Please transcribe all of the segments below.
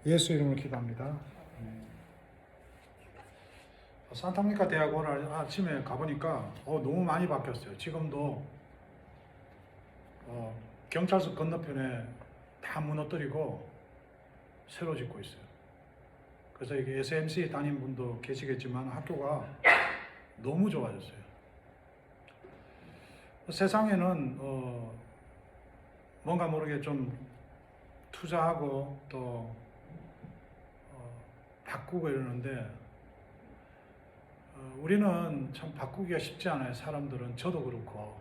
예수 이름으로 기도합니다. 산타모니카 대학 오늘 아침에 가보니까 너무 많이 바뀌었어요. 지금도 경찰서 건너편에 다 무너뜨리고 새로 짓고 있어요. 그래서 이게 SMC 다닌 분도 계시겠지만 학교가 너무 좋아졌어요. 세상에는 뭔가 모르게 좀 투자하고 또 바꾸고 이러는데 우리는 참 바꾸기가 쉽지 않아요. 사람들은, 저도 그렇고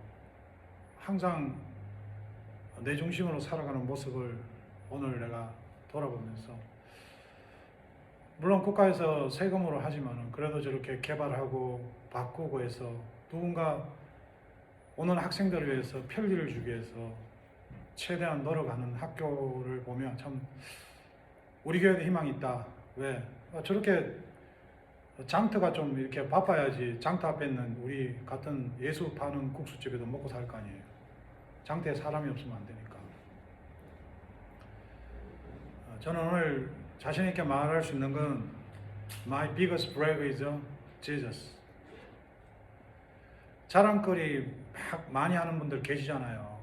항상 내 중심으로 살아가는 모습을 오늘 내가 돌아보면서, 물론 국가에서 세금으로 하지만은 그래도 저렇게 개발하고 바꾸고 해서 누군가 오는 학생들을 위해서 편리를 주기 위해서 최대한 노력하는 학교를 보면 참 우리 교회도 희망이 있다. 왜? 저렇게 장터가 좀 이렇게 바빠야지 장터 앞에 있는 우리 같은 예수 파는 국수집에도 먹고 살 거 아니에요. 장터에 사람이 없으면 안 되니까. 저는 오늘 자신 있게 말할 수 있는 건 My biggest brag is Jesus. 자랑거리 막 많이 하는 분들 계시잖아요.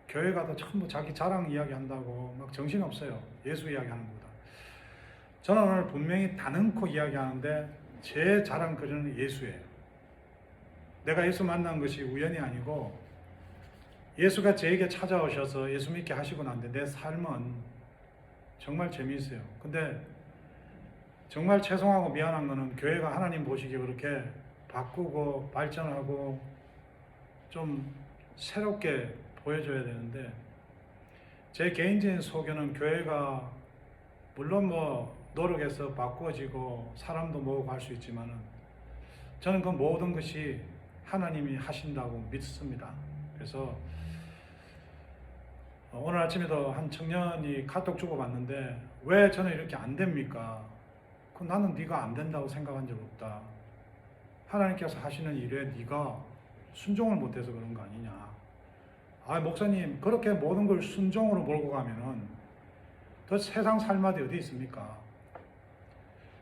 교회 가도 전부 자기 자랑 이야기 한다고 막 정신없어요. 예수 이야기 하는 것보다. 저는 오늘 분명히 다능코 이야기하는데 제 자랑거리는 예수예요. 내가 예수 만난 것이 우연이 아니고 예수가 제게 찾아오셔서 예수 믿게 하시고 난데 내 삶은 정말 재미있어요. 근데 정말 죄송하고 미안한 거는 교회가 하나님 보시기에 그렇게 바꾸고 발전하고 좀 새롭게 보여줘야 되는데, 제 개인적인 소견은 교회가 물론 뭐 노력해서 바꾸어지고 사람도 모으고 할 수 있지만은 저는 그 모든 것이 하나님이 하신다고 믿습니다. 그래서 오늘 아침에도 한 청년이 카톡 주고받는데 왜 저는 이렇게 안 됩니까? 나는 네가 안 된다고 생각한 적 없다. 하나님께서 하시는 일에 네가 순종을 못해서 그런 거 아니냐. 목사님, 그렇게 모든 걸 순종으로 몰고 가면은 더 세상 살맛이 어디 있습니까?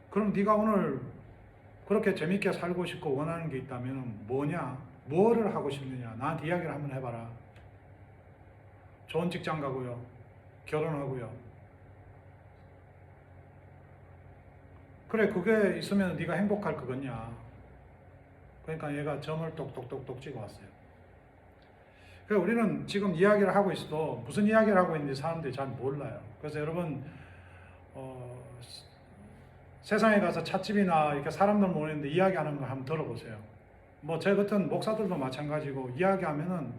그럼 네가 오늘 그렇게 재밌게 살고 싶고 원하는 게 있다면 뭐냐? 뭐를 하고 싶느냐? 나한테 이야기를 한번 해봐라. 좋은 직장 가고요. 결혼하고요. 그래, 그게 있으면 네가 행복할 거겠냐? 그러니까 얘가 점을 똑똑똑똑 찍어 왔어요. 그래서 우리는 지금 이야기를 하고 있어도 무슨 이야기를 하고 있는지 사람들이 잘 몰라요. 그래서 여러분 세상에 가서 찻집이나 이렇게 사람들 모이는데 이야기하는 거 한번 들어보세요. 뭐 제 같은 목사들도 마찬가지고 이야기하면은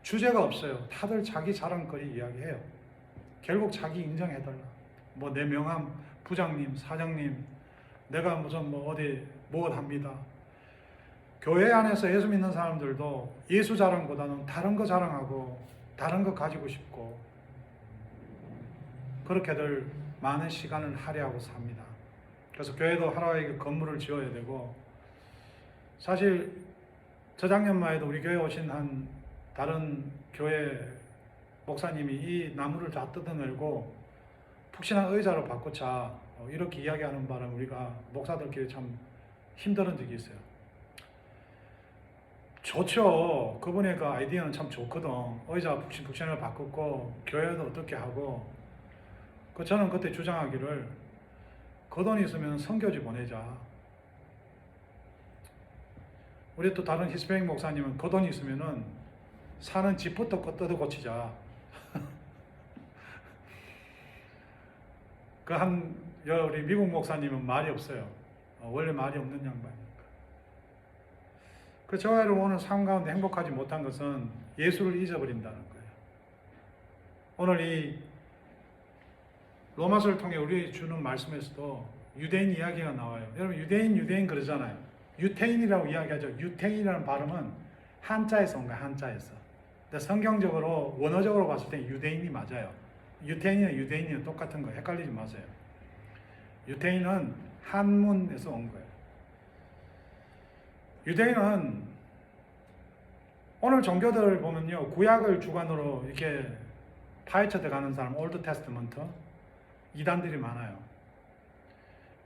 주제가 없어요. 다들 자기 자랑거리 이야기해요. 결국 자기 인정해달라. 뭐 내 명함, 부장님, 사장님, 내가 무슨 뭐 어디 뭐 합니다. 교회 안에서 예수 믿는 사람들도 예수 자랑보다는 다른 거 자랑하고 다른 거 가지고 싶고 그렇게들 많은 시간을 할애하고 삽니다. 그래서 교회도 하나의 건물을 지어야 되고, 사실 저작년마에도 우리 교회 오신 한 다른 교회 목사님이 이 나무를 다 뜯어내고 푹신한 의자로 바꾸자 이렇게 이야기하는 바람에 우리가 목사들끼리 참 힘들은 적이 있어요. 좋죠. 그분의 그 아이디어는 참 좋거든. 의자 푹신푹신을 바꾸고 교회도 어떻게 하고. 저는 그때 주장하기를 그 돈 있으면 선교지 보내자. 우리 또 다른 히스패닉 목사님은 그 돈 있으면은 사는 집부터 뜯어 고치자. 우리 미국 목사님은 말이 없어요. 원래 말이 없는 양반이니까. 저와 오늘 삶 가운데 행복하지 못한 것은 예수를 잊어버린다는 거예요. 오늘 이 로마서를 통해 우리 주는 말씀에서도 유대인 이야기가 나와요. 여러분, 유대인 그러잖아요. 유태인이라고 이야기하죠. 유태인이라는 발음은 한자에서 온 거예요. 한자에서. 근데 성경적으로 원어적으로 봤을 때 유대인이 맞아요. 유태인이나 유대인이나 똑같은 거예요. 헷갈리지 마세요. 유태인은 한문에서 온 거예요. 유대인은 오늘 종교들을 보면요, 구약을 주관으로 이렇게 파헤쳐 들어가는 사람, 올드 테스트먼트, 이단들이 많아요.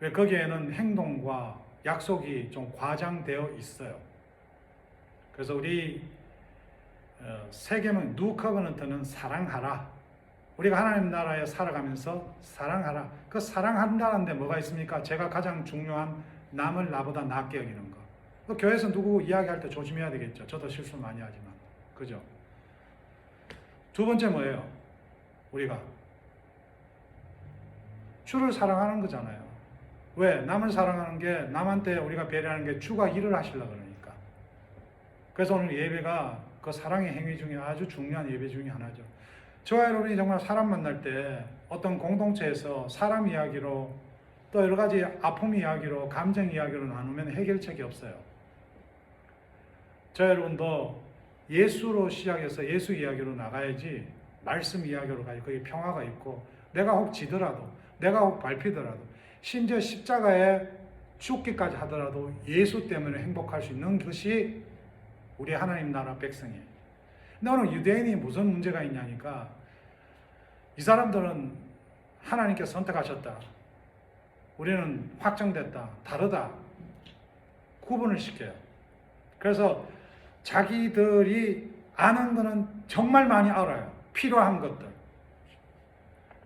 왜 거기에는 행동과 약속이 좀 과장되어 있어요. 그래서 우리 세계는 뉴 커버넌트는 사랑하라. 우리가 하나님 나라에 살아가면서 사랑하라. 그 사랑한다는데 뭐가 있습니까? 제가 가장 중요한 남을 나보다 낫게 여기는 거. 그 교회에서 누구 이야기할 때 조심해야 되겠죠. 저도 실수 많이 하지만. 그죠? 두 번째 뭐예요? 우리가 주를 사랑하는 거잖아요. 왜? 남을 사랑하는 게 남한테 우리가 배려하는 게 주가 일을 하시려고 그러니까. 그래서 오늘 예배가 그 사랑의 행위 중에 아주 중요한 예배 중에 하나죠. 저와 여러분이 정말 사람 만날 때 어떤 공동체에서 사람 이야기로 또 여러 가지 아픔 이야기로 감정 이야기로 나누면 해결책이 없어요. 저와 여러분도 예수로 시작해서 예수 이야기로 나가야지 말씀 이야기로 가야지 거기 평화가 있고 내가 혹 지더라도 내가 혹 밟히더라도 심지어 십자가에 죽기까지 하더라도 예수 때문에 행복할 수 있는 것이 우리 하나님 나라 백성이에요. 근데 오늘 유대인이 무슨 문제가 있냐니까 이 사람들은 하나님께 선택하셨다. 우리는 확정됐다. 다르다. 구분을 시켜요. 그래서 자기들이 아는 거는 정말 많이 알아요. 필요한 것들.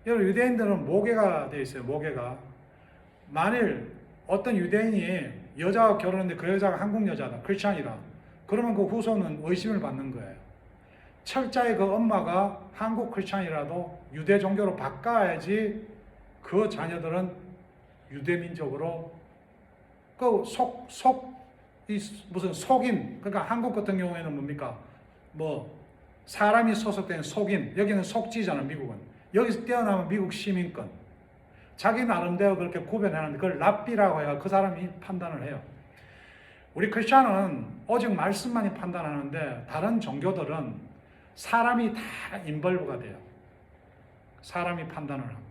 여러분 유대인들은 모계가 되어 있어요. 모계가. 만일 어떤 유대인이 여자와 결혼했는데 그 여자가 한국 여자다. 크리스찬이라. 그러면 그 후손은 의심을 받는 거예요. 철자의 그 엄마가 한국 크리스찬이라도 유대 종교로 바꿔야지 그 자녀들은 유대 민족으로 그 무슨 속인, 그러니까 한국 같은 경우에는 뭡니까? 뭐 사람이 소속된 속인, 여기는 속지잖아, 미국은. 여기서 떼어나면 미국 시민권. 자기 나름대로 그렇게 구별해놨는데 그걸 랍비라고 해가 그 사람이 판단을 해요. 우리 크리스찬은 오직 말씀만이 판단하는데 다른 종교들은 사람이 다 인벌브가 돼요. 사람이 판단을 하고.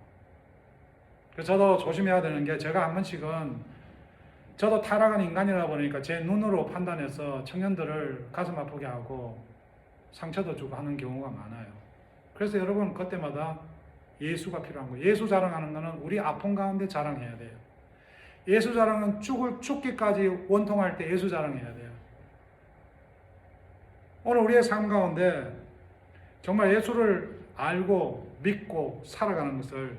그래서 저도 조심해야 되는 게 제가 한 번씩은 저도 타락한 인간이라 보니까 제 눈으로 판단해서 청년들을 가슴 아프게 하고 상처도 주고 하는 경우가 많아요. 그래서 여러분 그때마다 예수가 필요한 거예요. 예수 자랑하는 거는 우리 아픔 가운데 자랑해야 돼요. 예수 자랑은 죽기까지 원통할 때 예수 자랑해야 돼요. 오늘 우리의 삶 가운데 정말 예수를 알고 믿고 살아가는 것을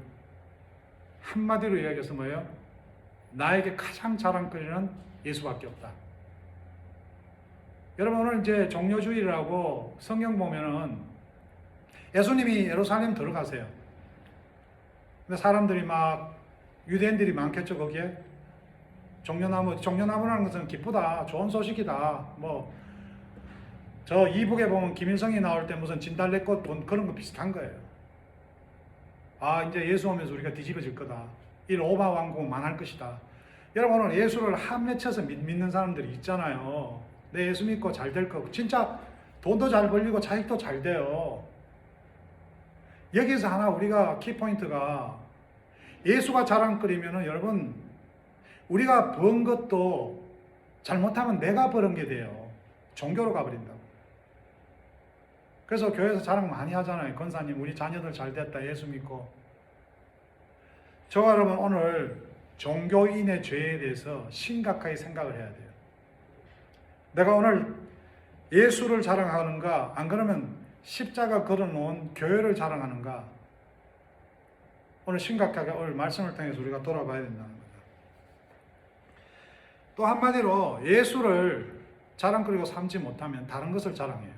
한마디로 이야기해서 뭐예요? 나에게 가장 자랑거리는 예수밖에 없다. 여러분 오늘 이제 종려주일이라고 성경 보면은 예수님이 예루살렘 들어가세요. 근데 사람들이 막 유대인들이 많겠죠 거기에. 종려나무라는 것은 기쁘다, 좋은 소식이다. 뭐 저 이북에 보면 김일성이 나올 때 무슨 진달래꽃 본 그런 거 비슷한 거예요. 아 이제 예수 오면서 우리가 뒤집어질 거다. 이 로마 왕국 망할 것이다. 여러분 오늘 예수를 한 맺혀서 믿는 사람들이 있잖아요. 내 예수 믿고 잘 될 거고 진짜 돈도 잘 벌리고 자식도 잘 돼요. 여기서 하나 우리가 키포인트가 예수가 자랑거리면은 여러분 우리가 번 것도 잘못하면 내가 버는 게 돼요. 종교로 가버린다고. 그래서 교회에서 자랑 많이 하잖아요. 권사님 우리 자녀들 잘 됐다 예수 믿고. 저와 여러분 오늘 종교인의 죄에 대해서 심각하게 생각을 해야 돼요. 내가 오늘 예수를 자랑하는가 안 그러면 십자가 걸어놓은 교회를 자랑하는가. 오늘 심각하게 오늘 말씀을 통해서 우리가 돌아봐야 된다는 거죠. 또 한마디로 예수를 자랑거리고 삼지 못하면 다른 것을 자랑해요.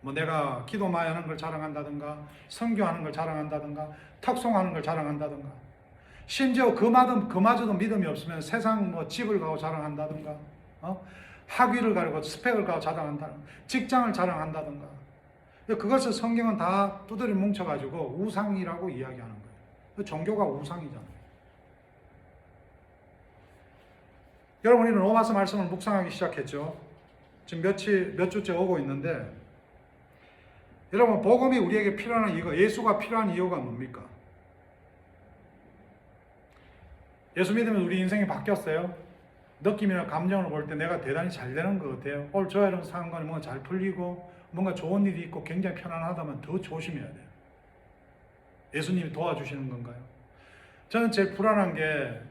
뭐 내가 기도 많이 하는 걸 자랑한다든가 선교하는 걸 자랑한다든가 턱송하는 걸 자랑한다든가 심지어 그마저도 믿음이 없으면 세상 뭐 집을 가고 자랑한다든가 학위를 가지고 스펙을 가지고 자랑한다든가 직장을 자랑한다든가 그것을 성경은 다 두드려 뭉쳐가지고 우상이라고 이야기하는 거예요. 종교가 우상이잖아요. 여러분 우리는 로마서 말씀을 묵상하기 시작했죠. 지금 몇 주째 오고 있는데 여러분 복음이 우리에게 필요한 이유가 예수가 필요한 이유가 뭡니까? 예수 믿으면 우리 인생이 바뀌었어요. 느낌이나 감정을 볼 때 내가 대단히 잘 되는 것 같아요. 오늘 저와 여러분 상관이 뭔가 잘 풀리고 뭔가 좋은 일이 있고 굉장히 편안하다면 더 조심해야 돼요. 예수님이 도와주시는 건가요? 저는 제일 불안한 게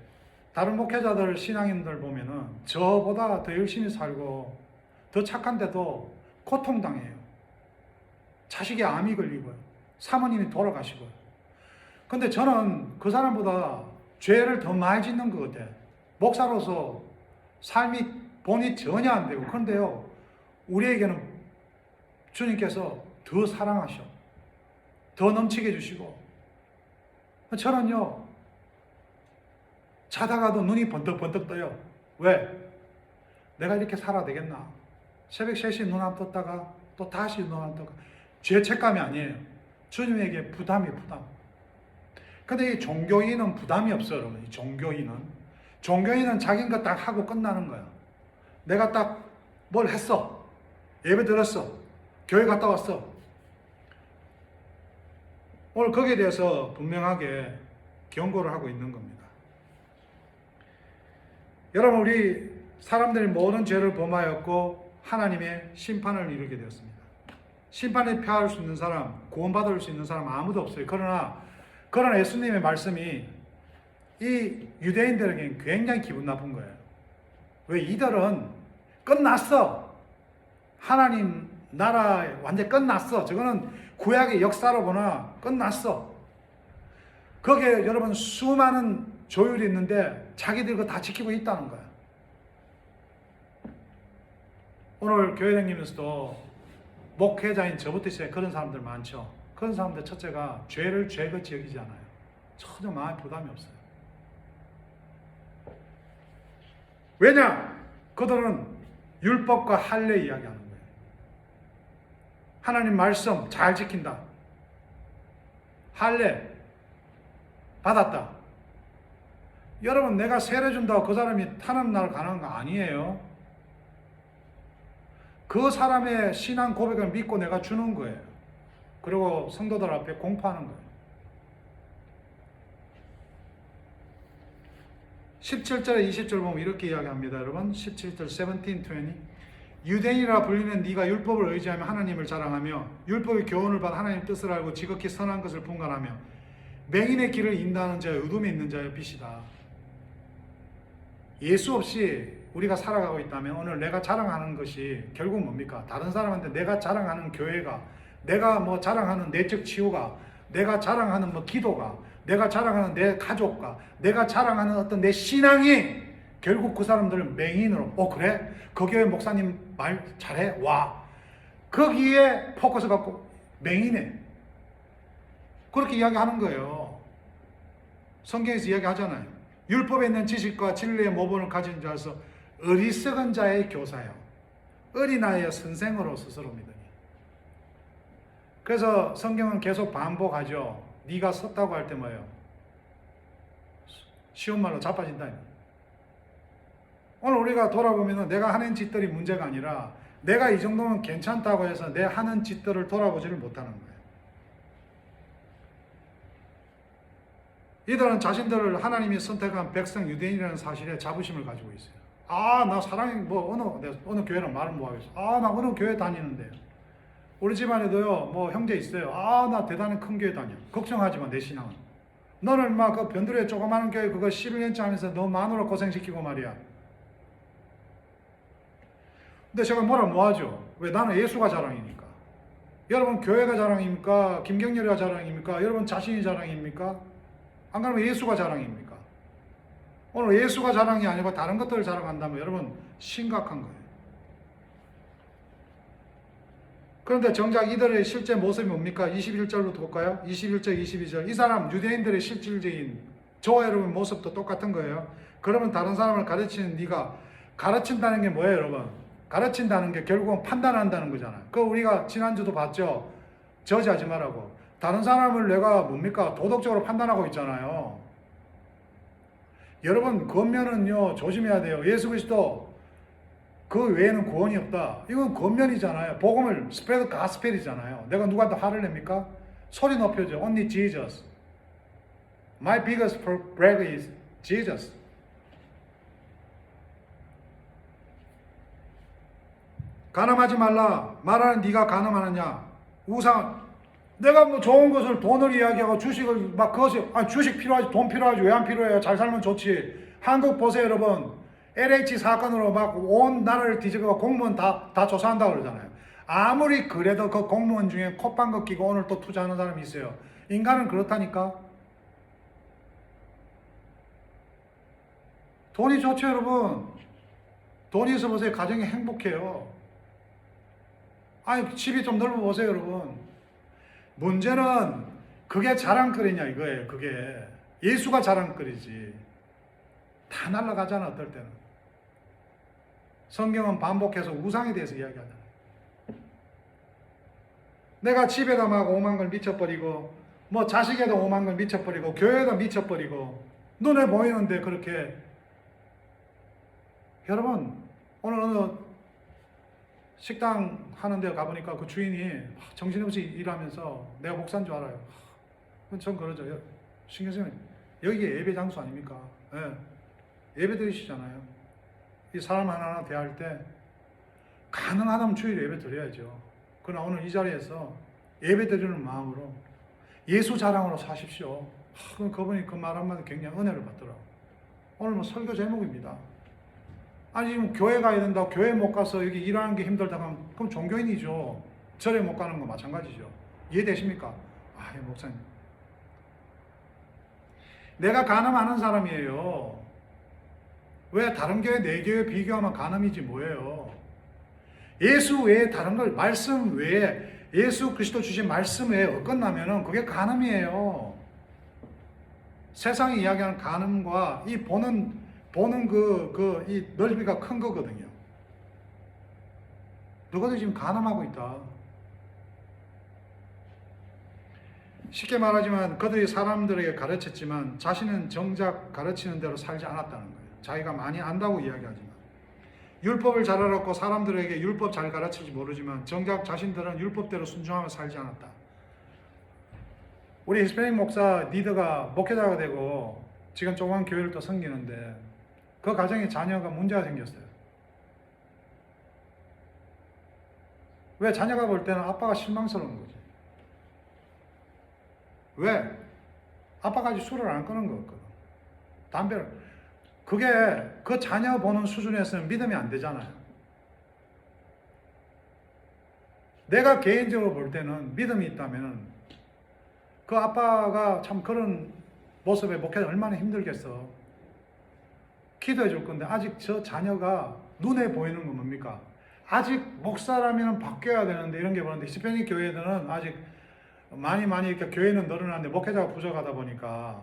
다른 목회자들, 신앙인들 보면은 저보다 더 열심히 살고 더 착한데도 고통당해요. 자식이 암이 걸리고요. 사모님이 돌아가시고요. 근데 저는 그 사람보다 죄를 더 많이 짓는 것 같아요. 목사로서 삶이 본이 전혀 안 되고. 그런데요, 우리에게는 주님께서 더 사랑하셔. 더 넘치게 해주시고. 저는요, 자다가도 눈이 번뜩번뜩 떠요. 왜? 내가 이렇게 살아야 되겠나? 새벽 3시에 눈 안 떴다가 또 다시 눈 안 떴다가. 죄책감이 아니에요. 주님에게 부담이 부담. 근데 이 종교인은 부담이 없어요, 여러분. 이 종교인은 자기인 거 딱 하고 끝나는 거야. 내가 딱 뭘 했어. 예배 드렸어. 교회 갔다 왔어. 오늘 거기에 대해서 분명하게 경고를 하고 있는 겁니다. 여러분, 우리 사람들이 모든 죄를 범하였고 하나님의 심판을 이루게 되었습니다. 심판에 피할 수 있는 사람, 구원받을 수 있는 사람 아무도 없어요. 그러나 예수님의 말씀이 이 유대인들에게는 굉장히 기분 나쁜 거예요. 왜? 이들은 끝났어. 하나님 나라 완전 끝났어. 저거는 구약의 역사로 보나 끝났어. 거기에 여러분 수많은 조율이 있는데 자기들 그거 다 지키고 있다는 거야. 오늘 교회 다니면서도 목회자인 저부터 시작해 그런 사람들 많죠. 그런 사람들 첫째가 죄를 죄같이 여기지 않아요. 전혀 마음에 부담이 없어요. 왜냐? 그들은 율법과 할례 이야기하는 거예요. 하나님 말씀 잘 지킨다. 할례 받았다. 여러분, 내가 세례 준다고 그 사람이 하나님 나라 가는 거 아니에요. 그 사람의 신앙 고백을 믿고 내가 주는 거예요. 그리고 성도들 앞에 공포하는 거예요. 17절에 20절 보면 이렇게 이야기합니다. 여러분 17절 17-20 유대인이라 불리는 네가 율법을 의지하며 하나님을 자랑하며 율법의 교훈을 받아 하나님의 뜻을 알고 지극히 선한 것을 분간하며 맹인의 길을 인도하는 자여 어둠에 있는 자여 빛이다. 예수 없이 우리가 살아가고 있다면 오늘 내가 자랑하는 것이 결국 뭡니까? 다른 사람한테 내가 자랑하는 교회가, 내가 뭐 자랑하는 내적 치유가, 내가 자랑하는 뭐 기도가, 내가 자랑하는 내 가족과, 내가 자랑하는 어떤 내 신앙이 결국 그 사람들을 맹인으로, 그래? 그 교회 목사님 말 잘해? 와. 거기에 포커스 갖고 맹인해. 그렇게 이야기하는 거예요. 성경에서 이야기하잖아요. 율법에 있는 지식과 진리의 모본을 가진 자로서 어리석은 자의 교사요. 어린아이의 선생으로 스스로 믿으니. 그래서 성경은 계속 반복하죠. 네가 섰다고 할 때 뭐예요? 쉬운 말로 자빠진다. 오늘 우리가 돌아보면 내가 하는 짓들이 문제가 아니라 내가 이 정도면 괜찮다고 해서 내 하는 짓들을 돌아보지를 못하는 거예요. 이들은 자신들을 하나님이 선택한 백성 유대인이라는 사실에 자부심을 가지고 있어요. 나 사랑이 어느 교회는 말은 뭐 하겠어. 나 어느 교회 다니는데요. 우리 집안에도요, 뭐 형제 있어요. 나 대단히 큰 교회 다녀. 걱정하지 마, 내 신앙은. 너는 막 그 변두리에 조그마한 교회 그거 11년째 하면서 너 마누라 고생시키고 말이야. 근데 제가 뭐라 뭐하죠? 왜? 나는 예수가 자랑이니까. 여러분 교회가 자랑입니까? 김경렬이가 자랑입니까? 여러분 자신이 자랑입니까? 안 그러면 예수가 자랑입니까? 오늘 예수가 자랑이 아니고 다른 것들을 자랑한다면 여러분 심각한 거예요. 그런데 정작 이들의 실제 모습이 뭡니까? 21절부터 볼까요? 21절, 22절. 이 사람 유대인들의 실질적인 저와 여러분 모습도 똑같은 거예요. 그러면 다른 사람을 가르치는 네가 가르친다는 게 뭐예요, 여러분? 가르친다는 게 결국은 판단한다는 거잖아요. 그거 우리가 지난주도 봤죠? 저지하지 말라고. 다른 사람을 내가 뭡니까? 도덕적으로 판단하고 있잖아요. 여러분 겉면은요 조심해야 돼요. 예수 그리스도 그 외에는 구원이 없다. 이건 겉면이잖아요. 복음을 스프레드 가스펠이잖아요. 내가 누구한테 화를 냅니까? 소리 높여줘. Only Jesus. My biggest brag is Jesus. 가늠하지 말라. 말하는 네가 가늠하느냐? 우상 내가 뭐 좋은 것을 돈을 이야기하고 주식을 막 그것이 주식 필요하지 돈 필요하지 왜 안 필요해요? 잘 살면 좋지. 한국 보세요 여러분. LH 사건으로 막 온 나라를 뒤집어 공무원 다 조사한다고 그러잖아요. 아무리 그래도 그 공무원 중에 콧방귀 끼고 오늘 또 투자하는 사람이 있어요. 인간은 그렇다니까. 돈이 좋죠 여러분. 돈이 있어 보세요. 가정이 행복해요. 아니 집이 좀 넓어 보세요 여러분. 문제는 그게 자랑거리냐 이거예요. 그게 예수가 자랑거리지. 다 날아가잖아 어떨 때는. 성경은 반복해서 우상에 대해서 이야기하잖아. 내가 집에다 막 오만 걸 미쳐버리고 뭐 자식에도 오만 걸 미쳐버리고 교회에도 미쳐버리고 눈에 보이는데 그렇게. 여러분 오늘 어느 식당 하는 데 가보니까 그 주인이 정신없이 일하면서 내가 목사인 줄 알아요. 전 그러죠. 신경 쓰면 여기가 예배 장소 아닙니까? 예. 예배 드리시잖아요. 이 사람 하나하나 대할 때 가능하다면 주일에 예배 드려야죠. 그러나 오늘 이 자리에서 예배 드리는 마음으로 예수 자랑으로 사십시오. 그분이 그 말 한마디 굉장히 은혜를 받더라고요. 오늘 뭐 설교 제목입니다. 아니 지금 교회 가야 된다고 교회 못 가서 여기 일하는 게 힘들다면 그럼 종교인이죠. 절에 못 가는 거 마찬가지죠. 이해되십니까? 예, 목사님. 내가 간음하는 사람이에요. 왜 다른 교회 내 교회 비교하면 간음이지 뭐예요. 예수 외에 다른 걸 말씀 외에 예수 그리스도 주신 말씀 외에 어긋나면은 그게 간음이에요. 세상이 이야기하는 간음과 이 보는 이 넓이가 큰 거거든요. 누구도 지금 간음하고 있다. 쉽게 말하지만 그들이 사람들에게 가르쳤지만 자신은 정작 가르치는 대로 살지 않았다는 거예요. 자기가 많이 안다고 이야기하지만 율법을 잘 알았고 사람들에게 율법 잘 가르치지 모르지만 정작 자신들은 율법대로 순종하며 살지 않았다. 우리 히스패닉 목사 리더가 목회자가 되고 지금 조그만 교회를 또 섬기는데 그 가정에 자녀가 문제가 생겼어요. 왜? 자녀가 볼 때는 아빠가 실망스러운 거지. 왜? 아빠까지 술을 안 끊은 거거든. 담배를. 그게 그 자녀 보는 수준에서는 믿음이 안 되잖아요. 내가 개인적으로 볼 때는 믿음이 있다면 그 아빠가 참 그런 모습에 목회자 얼마나 힘들겠어. 기도해 줄 건데 아직 저 자녀가 눈에 보이는 건 뭡니까? 아직 목사라면 바뀌어야 되는데 이런 게 보는데 히스패닉 교회들은 아직 많이 이렇게 교회는 늘어나는데 목회자가 부족하다 보니까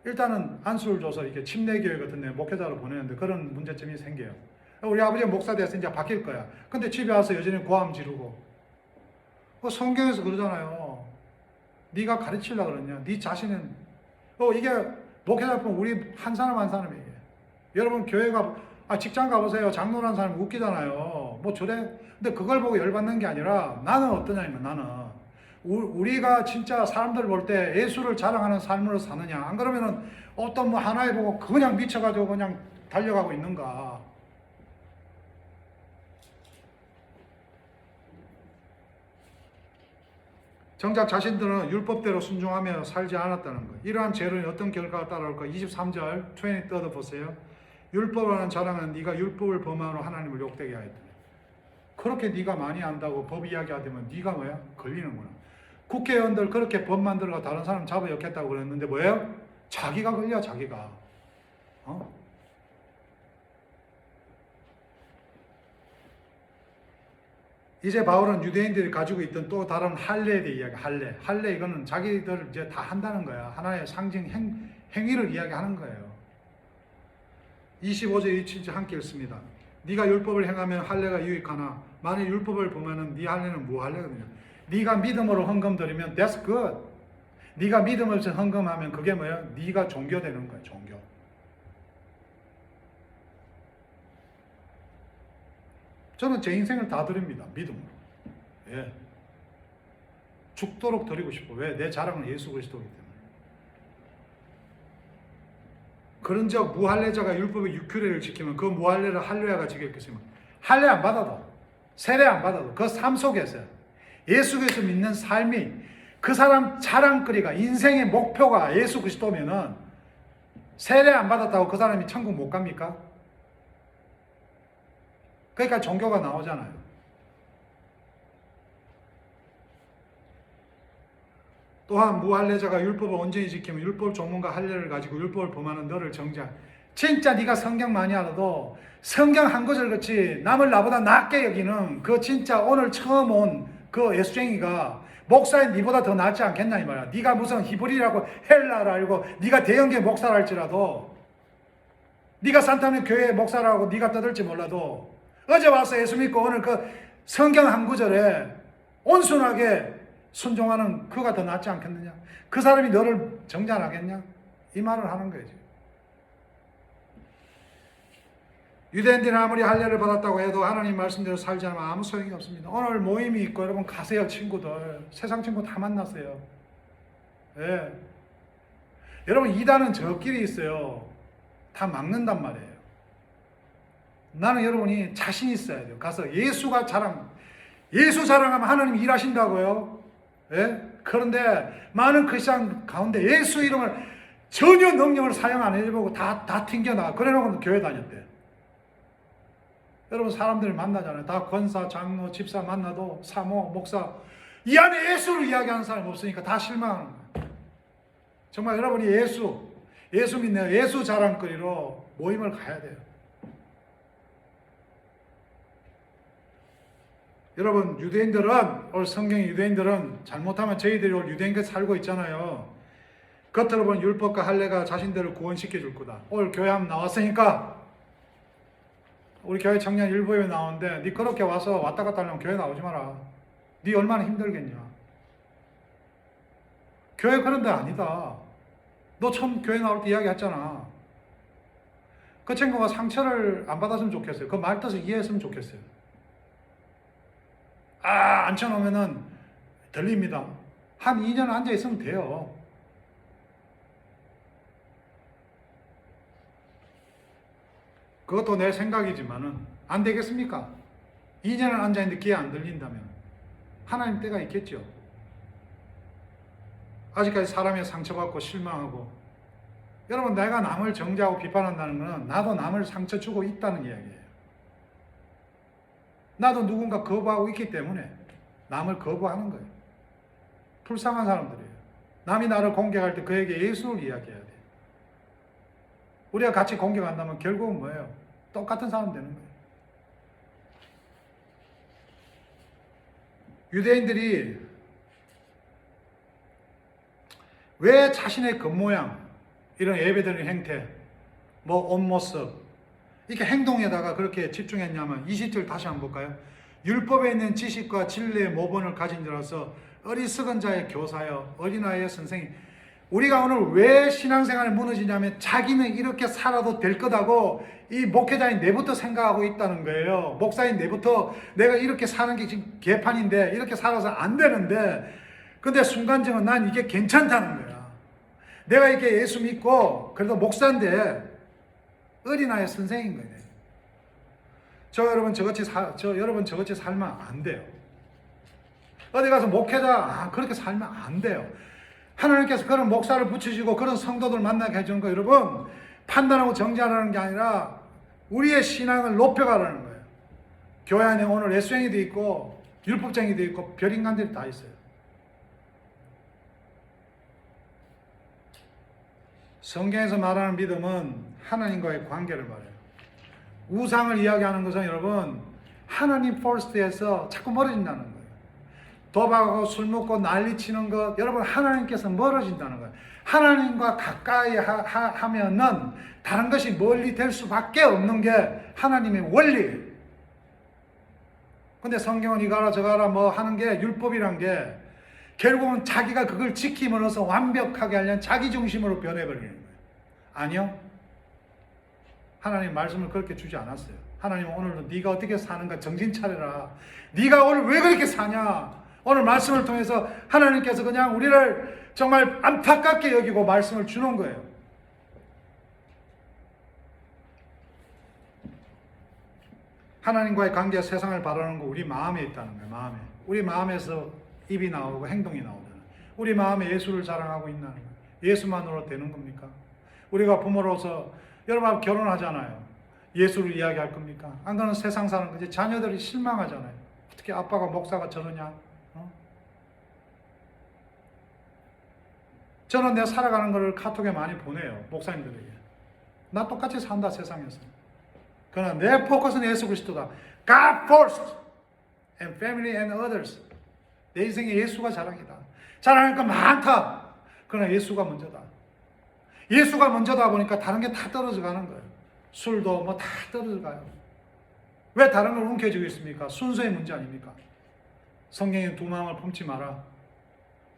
일단은 안수를 줘서 이렇게 침례교회 같은 데 목회자로 보내는데 그런 문제점이 생겨요. 우리 아버지가 목사 돼서 이제 바뀔 거야. 근데 집에 와서 여전히 고함 지르고. 성경에서 그러잖아요. 네가 가르치려고 그러냐? 네 자신은 이게 목회자 보면 우리 한 사람이에요. 여러분 교회 직장 가보세요. 장로라는 사람이 웃기잖아요. 뭐 저래. 근데 그걸 보고 열받는 게 아니라 나는 어떠냐면 나는 우리가 진짜 사람들 볼 때 예수를 자랑하는 삶으로 사느냐. 안 그러면은 어떤 뭐 하나에 보고 그냥 미쳐가지고 그냥 달려가고 있는가. 정작 자신들은 율법대로 순종하며 살지 않았다는 거예요. 이러한 죄론이 어떤 결과가 따라올까? 23절 23 보세요. 율법을 하는 자랑은 네가 율법을 범함으로 하나님을 욕되게 하였다. 그렇게 네가 많이 안다고 법 이야기하면 네가 뭐야? 걸리는구나. 국회의원들 그렇게 법 만들어가 다른 사람 잡아 엮겠다고 그랬는데 뭐예요? 자기가 걸려 자기가. 이제 바울은 유대인들이 가지고 있던 또 다른 할례에 대해 이야기. 할례 이거는 자기들 이제 다 한다는 거야. 하나의 상징 행위를 이야기하는 거예요. 25절 27절 함께 읽습니다. 네가 율법을 행하면 할례가 유익하나 만일 율법을 보면은 네 할례는 무할례거든요. 네가 믿음으로 헌금 드리면 that's good. 네가 믿음 없이 헌금하면 그게 뭐야? 네가 종교 되는 거야. 종교. 저는 제 인생을 다 드립니다. 믿음으로. 예. 죽도록 드리고 싶어. 왜? 내 자랑은 예수 그리스도이기 때문에. 그런즉 무할례자가 율법의 6규례를 지키면 그 무할례를 할례가 지켰겠으면 할례 안 받아도 세례 안 받아도 그 삶 속에서 예수 그리스도 믿는 삶이 그 사람 자랑거리가 인생의 목표가 예수 그리스도면은 세례 안 받았다고 그 사람이 천국 못 갑니까? 그러니까 종교가 나오잖아요. 또한 무할례자가 율법을 온전히 지키면 율법 전문가 할례를 가지고 율법을 범하는 너를 정죄할. 진짜 네가 성경 많이 알아도 성경 한 구절 같이 남을 나보다 낫게 여기는 그 진짜 오늘 처음 온 그 예수쟁이가 목사인 네보다 더 낫지 않겠나 이 말이야. 네가 무슨 히브리라고 헬라를 알고 네가 대형교 목사를 할지라도 네가 산타면 교회 목사라고 네가 떠들지 몰라도 어제 와서 예수 믿고 오늘 그 성경 한 구절에 온순하게 순종하는 그가 더 낫지 않겠느냐? 그 사람이 너를 정죄하겠냐? 이 말을 하는 거지. 유대인들이 아무리 할례를 받았다고 해도 하나님 말씀대로 살지 않으면 아무 소용이 없습니다. 오늘 모임이 있고 여러분 가세요 친구들. 세상 친구 다 만나세요. 예. 여러분 이단은 저끼리 있어요. 다 막는단 말이에요. 나는 여러분이 자신 있어야 돼요. 가서 예수 자랑하면 하나님 일하신다고요. 예? 그런데 많은 크리스천 가운데 예수 이름을 전혀 능력을 사용 안 해보고 다 튕겨나가. 그래놓고 교회 다녔대. 여러분 사람들을 만나잖아요. 다 권사, 장로, 집사 만나도 사모, 목사 이 안에 예수를 이야기하는 사람 없으니까 다 실망하는 거예요. 정말 여러분이 예수 믿네요. 예수 자랑거리로 모임을 가야 돼요. 여러분 오늘 성경 유대인들은 잘못하면 저희들이 오늘 유대인과 살고 있잖아요. 겉으로 보면 율법과 할례가 자신들을 구원시켜 줄 거다. 오늘 교회 한번 나왔으니까 우리 교회 청년 일부에 나오는데 네 그렇게 와서 왔다 갔다 하려면 교회 나오지 마라. 네 얼마나 힘들겠냐. 교회 그런 데 아니다. 너 처음 교회 나올 때 이야기했잖아. 그 친구가 상처를 안 받았으면 좋겠어요. 그 말 뜻을 이해했으면 좋겠어요. 앉혀놓으면은 들립니다. 한 2년 앉아있으면 돼요. 그것도 내 생각이지만은 안 되겠습니까? 2년을 앉아있는데 귀에 안 들린다면 하나님 때가 있겠죠. 아직까지 사람의 상처받고 실망하고 여러분 내가 남을 정죄하고 비판한다는 것은 나도 남을 상처 주고 있다는 이야기예요. 나도 누군가 거부하고 있기 때문에 남을 거부하는 거예요. 불쌍한 사람들이에요. 남이 나를 공격할 때 그에게 예수를 이야기해야 돼요. 우리가 같이 공격한다면 결국은 뭐예요? 똑같은 사람 되는 거예요. 유대인들이 왜 자신의 겉모양, 이런 예배드리는 행태, 옷 모습, 이렇게 행동에다가 그렇게 집중했냐면 20절 다시 한번 볼까요? 율법에 있는 지식과 진리의 모본을 가진 자로서 어리석은 자의 교사여 어린아이의 선생님. 우리가 오늘 왜 신앙생활이 무너지냐면 자기는 이렇게 살아도 될 거다고 이 목회자인 내부터 생각하고 있다는 거예요. 목사인 내부터 내가 이렇게 사는 게 지금 개판인데 이렇게 살아서 안 되는데 근데 순간적으로 난 이게 괜찮다는 거야. 내가 이렇게 예수 믿고 그래도 목사인데 어린아이 선생인 거예요. 여러분 저같이 살면 안 돼요. 어디 가서 목회자 그렇게 살면 안 돼요. 하나님께서 그런 목사를 붙이시고 그런 성도들 만나게 해주는 거 여러분 판단하고 정죄하라는 게 아니라 우리의 신앙을 높여가라는 거예요. 교회 안에 오늘 예수쟁이도 있고 율법쟁이도 있고 별인간들이 다 있어요. 성경에서 말하는 믿음은 하나님과의 관계를 말해요. 우상을 이야기하는 것은 여러분 하나님 퍼스트에서 자꾸 멀어진다는 거예요. 도박하고 술 먹고 난리치는 것 여러분 하나님께서 멀어진다는 거예요. 하나님과 가까이 하면은 다른 것이 멀리 될 수밖에 없는 게 하나님의 원리예요. 근데 성경은 이거라 저거라 하는 게 율법이란 게 결국은 자기가 그걸 지킴으로써 완벽하게 하려는 자기 중심으로 변해버리는 거예요. 아니요. 하나님 말씀을 그렇게 주지 않았어요. 하나님은 오늘도 네가 어떻게 사는가 정신 차려라. 네가 오늘 왜 그렇게 사냐. 오늘 말씀을 통해서 하나님께서 그냥 우리를 정말 안타깝게 여기고 말씀을 주는 거예요. 하나님과의 관계가 세상을 바라는 거 우리 마음에 있다는 거예요. 마음에. 우리 마음에서 입이 나오고 행동이 나오잖아요. 우리 마음에 예수를 자랑하고 있나는 거예요. 예수만으로 되는 겁니까? 우리가 부모로서 여러분 결혼하잖아요. 예수를 이야기할 겁니까? 안 그러면 세상 사는 거지. 자녀들이 실망하잖아요. 어떻게 아빠가 목사가 저러냐? 저는 내가 살아가는 것을 카톡에 많이 보내요. 목사님들에게. 나 똑같이 산다 세상에서. 그러나 내 포커스는 예수 그리스도다. God first and family and others. 내 인생에 예수가 자랑이다. 자랑할 거 많다. 그러나 예수가 먼저다. 예수가 먼저다 보니까 다른 게 다 떨어져 가는 거예요. 술도 뭐 다 떨어져 가요. 왜 다른 걸 움켜쥐고 있습니까? 순서의 문제 아닙니까? 성경에 두 마음을 품지 마라.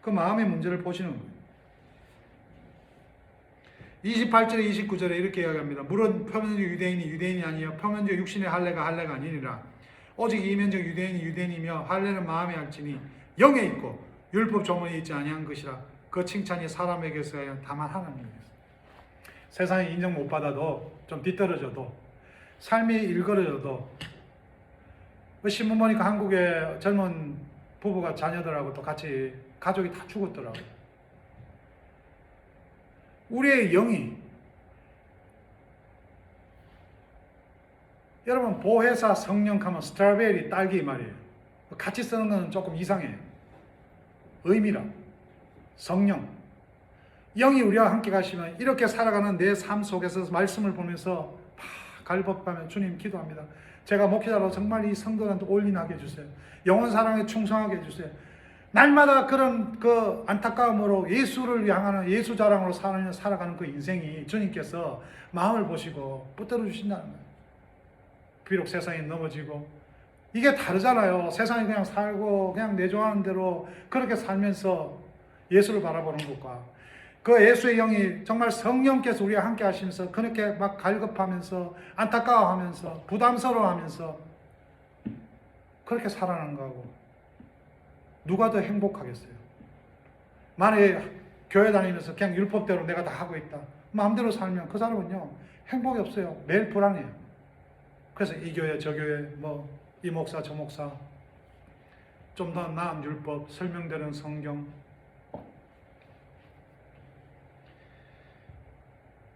그 마음의 문제를 보시는 거예요. 28절에 29절에 이렇게 이야기합니다. 물론 표면적 유대인이 유대인이 아니요 표면적 육신의 할례가 할례가 아니니라. 오직 이면적 유대인이 유대인이며 할례는 마음에 할지니 영에 있고 율법 조문에 있지 아니한 것이라. 그 칭찬이 사람에게서 다만 하나님이었어요. 세상에 인정 못 받아도 좀 뒤떨어져도 삶이 일그러져도 신문 보니까 한국의 젊은 부부가 자녀들하고 또 같이 가족이 다 죽었더라고요. 우리의 영이 여러분 보혜사 성령하면 스트로베리 딸기 말이에요. 같이 쓰는 건 조금 이상해요. 의미라 성령 영이 우리와 함께 가시면 이렇게 살아가는 내 삶 속에서 말씀을 보면서 갈급하며 주님 기도합니다. 제가 목회자로 정말 이 성도들한테 올인하게 해주세요. 영혼 사랑에 충성하게 해주세요. 날마다 그런 그 안타까움으로 예수를 향하는 예수 자랑으로 살아가는 그 인생이 주님께서 마음을 보시고 붙들어 주신다는 거예요. 비록 세상이 넘어지고 이게 다르잖아요. 세상에 그냥 살고 그냥 내 좋아하는 대로 그렇게 살면서 예수를 바라보는 것과 그 예수의 영이 정말 성령께서 우리와 함께 하시면서 그렇게 막 갈급하면서 안타까워하면서 부담스러워하면서 그렇게 살아가는 거하고 누가 더 행복하겠어요? 만약에 교회 다니면서 그냥 율법대로 내가 다 하고 있다. 마음대로 살면 그 사람은요 행복이 없어요. 매일 불안해요. 그래서 이 교회 저 교회 뭐 이 목사 저 목사 좀 더 나은 율법 설명되는 성경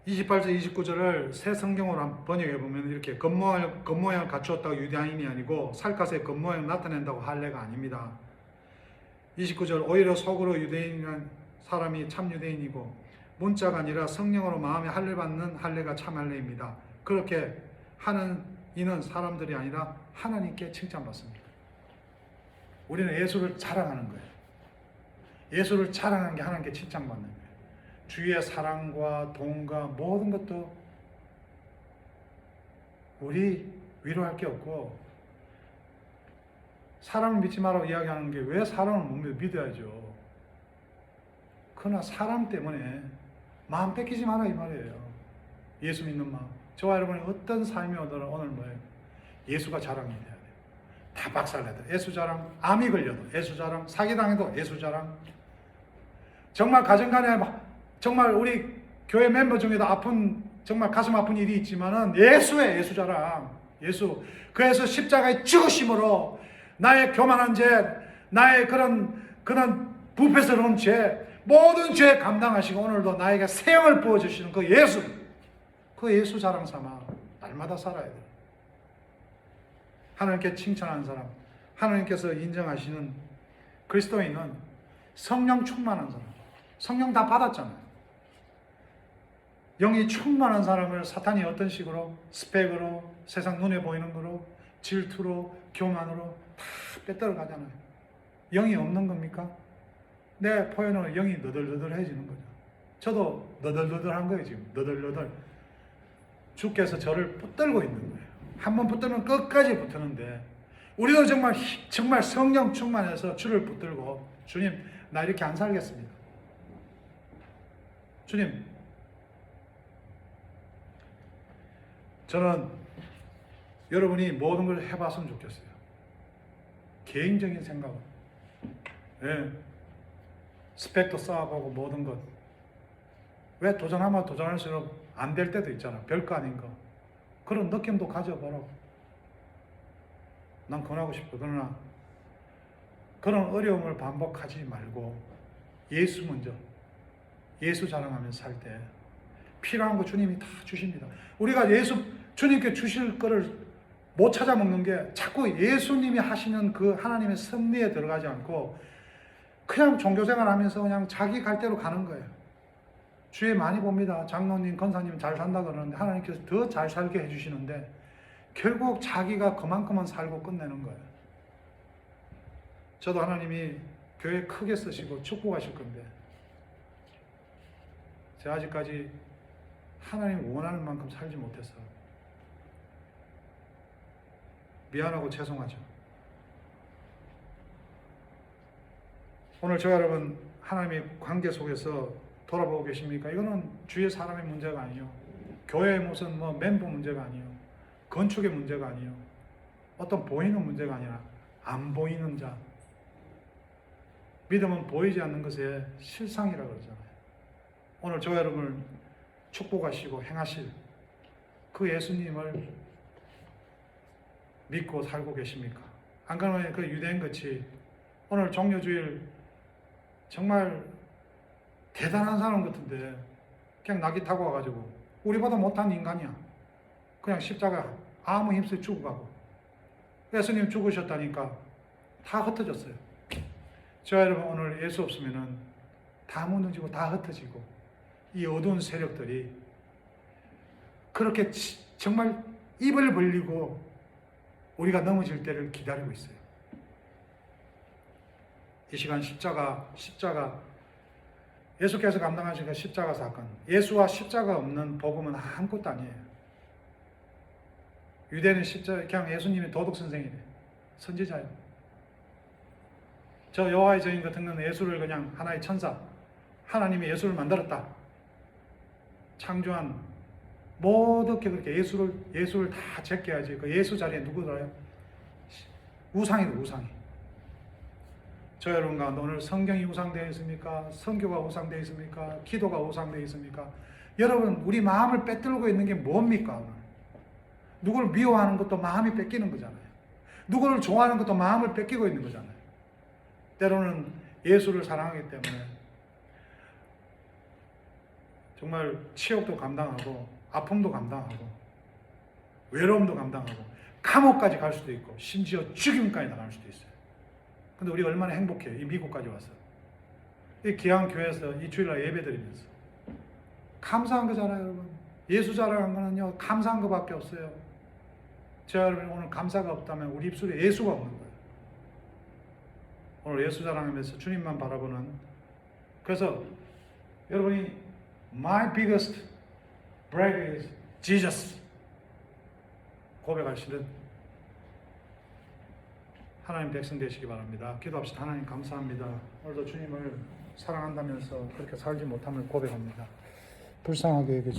28절 29절을 새 성경으로 번역해 보면 이렇게 겉모양을 갖추었다고 유대인이 아니고 살갗에 겉모양을 나타낸다고 할례가 아닙니다. 29절 오히려 속으로 유대인이란 사람이 참 유대인이고 문자가 아니라 성령으로 마음에 할례 받는 할례가 참 할례입니다. 그렇게 하는 이는 사람들이 아니라 하나님께 칭찬받습니다. 우리는 예수를 자랑하는 거예요. 예수를 자랑하는 게 하나님께 칭찬받는 거예요. 주의 사랑과 도움과 모든 것도 우리 위로할 게 없고 사람을 믿지 말라고 이야기하는 게 왜 사람을 못 믿어야죠. 그러나 사람 때문에 마음 뺏기지 마라 이 말이에요. 예수 믿는 마음. 저와 여러분이 어떤 삶이 오더라도 오늘 뭐예요? 예수가 자랑이 돼야 돼요. 다 박살내도 예수 자랑, 암이 걸려도 예수 자랑, 사기당해도 예수 자랑. 정말 가정간에 정말 우리 교회 멤버 중에도 아픈 정말 가슴 아픈 일이 있지만은 예수의 예수 자랑. 예수. 그래서 십자가의 죽으심으로 나의 교만한 죄, 나의 그런 부패스러운 죄, 모든 죄 감당하시고 오늘도 나에게 새 영을 부어주시는 그 예수. 그 예수 자랑 삼아 날마다 살아야 돼요. 하나님께 칭찬하는 사람, 하나님께서 인정하시는 그리스도인은 성령 충만한 사람. 성령 다 받았잖아요. 영이 충만한 사람을 사탄이 어떤 식으로 스펙으로 세상 눈에 보이는 거로 질투로 교만으로 다 빼떨어 가잖아요. 영이 없는 겁니까? 내 표현으로 영이 너덜너덜해지는 거죠. 저도 너덜너덜한 거예요 지금. 너덜너덜. 주께서 저를 붙들고 있는 거예요. 한번 붙들면 끝까지 붙드는데 우리도 정말 성령 충만해서 주를 붙들고 주님 나 이렇게 안 살겠습니다. 주님 저는 여러분이 모든 걸 해봤으면 좋겠어요. 개인적인 생각은 스펙도 쌓아보고 모든 것. 왜 도전하면 도전할수록 안 될 때도 있잖아. 별거 아닌 거. 그런 느낌도 가져보라고. 난 권하고 싶어. 그러나 그런 어려움을 반복하지 말고 예수 먼저, 예수 자랑하면서 살 때 필요한 거 주님이 다 주십니다. 우리가 주님께 주실 거를 못 찾아 먹는 게 자꾸 예수님이 하시는 그 하나님의 섭리에 들어가지 않고 그냥 종교생활 하면서 그냥 자기 갈 대로 가는 거예요. 주에 많이 봅니다. 장로님, 권사님 잘 산다 그러는데 하나님께서 더 잘 살게 해주시는데 결국 자기가 그만큼만 살고 끝내는 거예요. 저도 하나님이 교회 크게 쓰시고 축복하실 건데 제가 아직까지 하나님 원하는 만큼 살지 못했어요. 미안하고 죄송하죠. 오늘 저 여러분 하나님의 관계 속에서 돌아보고 계십니까? 이거는 주위의 사람의 문제가 아니에요. 교회의 무슨 멤버 문제가 아니에요. 건축의 문제가 아니에요. 어떤 보이는 문제가 아니라 안 보이는 자. 믿음은 보이지 않는 것의 실상이라고 그러잖아요. 오늘 저 여러분을 축복하시고 행하실 그 예수님을 믿고 살고 계십니까? 안 그러면 그 유대인같이 오늘 종료주일 정말 대단한 사람 같은데 그냥 낙이 타고 와가지고 우리보다 못한 인간이야. 그냥 십자가 아무 힘쓰 죽어가고 예수님 죽으셨다니까 다 흩어졌어요. 저 여러분 오늘 예수 없으면은 다 무너지고 다 흩어지고 이 어두운 세력들이 그렇게 정말 입을 벌리고 우리가 넘어질 때를 기다리고 있어요. 이 시간 십자가 예수께서 감당하신 그 십자가 사건, 예수와 십자가 없는 복음은 아무것도 아니에요. 유대는 십자가 그냥 예수님이 도덕 선생이래, 선지자예요. 저 여호와의 증인 같은 경우는 예수를 그냥 하나의 천사, 하나님이 예수를 만들었다, 창조한 모든 그렇게 예수를 다 제껴야지. 그 예수 자리에 누구더라요? 우상이다, 우상이. 저 여러분 가운데 오늘 성경이 우상되어 있습니까? 선교가 우상되어 있습니까? 기도가 우상되어 있습니까? 여러분 우리 마음을 빼들고 있는 게 뭡니까? 오늘 누구를 미워하는 것도 마음이 뺏기는 거잖아요. 누구를 좋아하는 것도 마음을 뺏기고 있는 거잖아요. 때로는 예수를 사랑하기 때문에 정말 치욕도 감당하고 아픔도 감당하고 외로움도 감당하고 감옥까지 갈 수도 있고 심지어 죽임까지 나갈 수도 있어요. 근데 우리가 얼마나 행복해요. 이 미국까지 와서 이 귀한 교회에서 이 주일날 예배 드리면서 감사한 거잖아요. 여러분 예수 자랑한 거는요 감사한 거밖에 없어요. 제가 여러분 오늘 감사가 없다면 우리 입술에 예수가 없는 거예요. 오늘 예수 자랑하면서 주님만 바라보는, 그래서 여러분이 My biggest brag is Jesus 고백하시는 하나님 백성 되시기 바랍니다. 기도합시다. 하나님 감사합니다. 오늘도 주님을 사랑한다면서 그렇게 살지 못함을 고백합니다. 불쌍하게 여겨주시옵소서.